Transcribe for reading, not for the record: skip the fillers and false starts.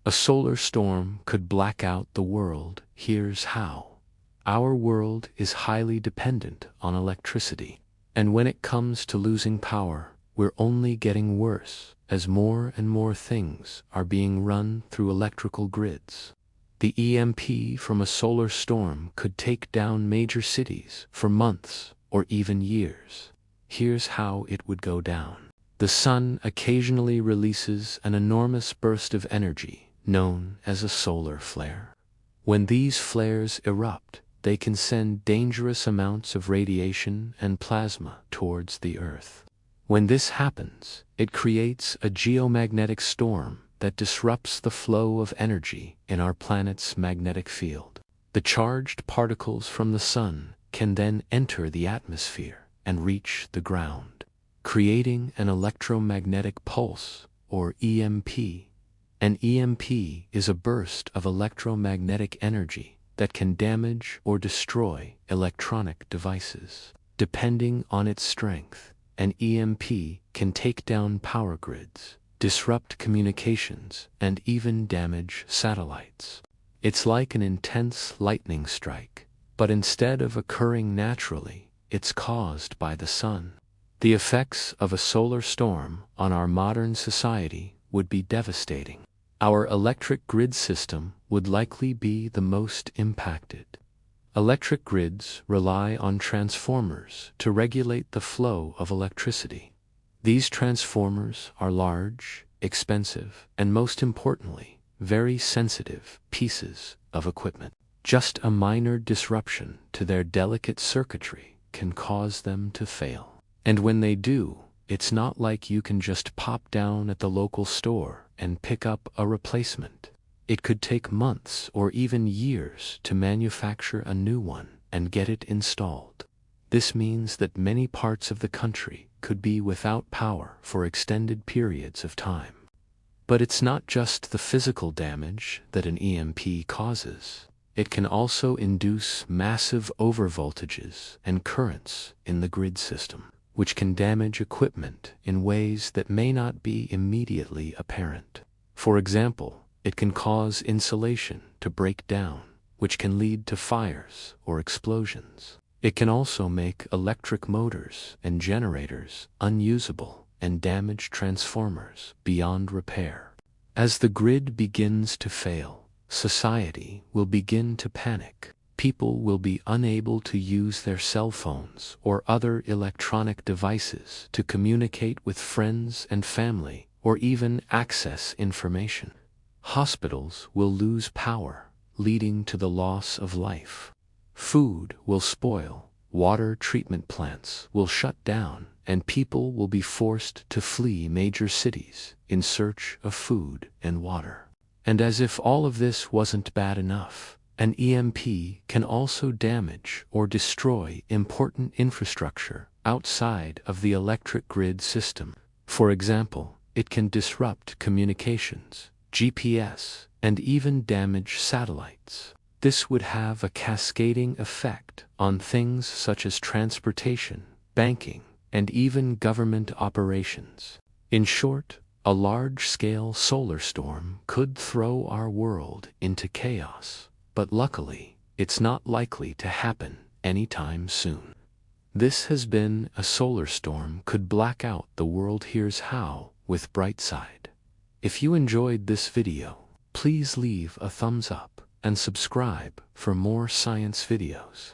A solar storm could black out the world. Here's how. Our world is highly dependent on electricity. And when it comes to losing power, we're only getting worse as more and more things are being run through electrical grids. The EMP from a solar storm could take down major cities for months or even years. Here's how it would go down. The sun occasionally releases an enormous burst of energy known as a solar flare. When these flares erupt, they can send dangerous amounts of radiation and plasma towards the Earth. When this happens, it creates a geomagnetic storm that disrupts the flow of energy in our planet's magnetic field. The charged particles from the sun can then enter the atmosphere and reach the ground, creating an electromagnetic pulse, or EMP. An EMP is a burst of electromagnetic energy that can damage or destroy electronic devices. Depending on its strength, an EMP can take down power grids, disrupt communications, and even damage satellites. It's like an intense lightning strike, but instead of occurring naturally, it's caused by the sun. The effects of a solar storm on our modern society would be devastating. Our electric grid system would likely be the most impacted. Electric grids rely on transformers to regulate the flow of electricity. These transformers are large, expensive, and most importantly, very sensitive pieces of equipment. Just a minor disruption to their delicate circuitry can cause them to fail. And when they do, it's not like you can just pop down at the local store and pick up a replacement. It could take months or even years to manufacture a new one and get it installed. This means that many parts of the country could be without power for extended periods of time. But it's not just the physical damage that an EMP causes. It can also induce massive overvoltages and currents in the grid system, which can damage equipment in ways that may not be immediately apparent. For example, it can cause insulation to break down, which can lead to fires or explosions. It can also make electric motors and generators unusable and damage transformers beyond repair. As the grid begins to fail, society will begin to panic. People will be unable to use their cell phones or other electronic devices to communicate with friends and family or even access information. Hospitals will lose power, leading to the loss of life. Food will spoil, water treatment plants will shut down, and people will be forced to flee major cities in search of food and water. And as if all of this wasn't bad enough, an EMP can also damage or destroy important infrastructure outside of the electric grid system. For example, it can disrupt communications, GPS, and even damage satellites. This would have a cascading effect on things such as transportation, banking, and even government operations. In short, a large-scale solar storm could throw our world into chaos. But luckily, it's not likely to happen anytime soon. This has been A Solar Storm Could Black Out the World. Here's how with Brightside. If you enjoyed this video, please leave a thumbs up and subscribe for more science videos.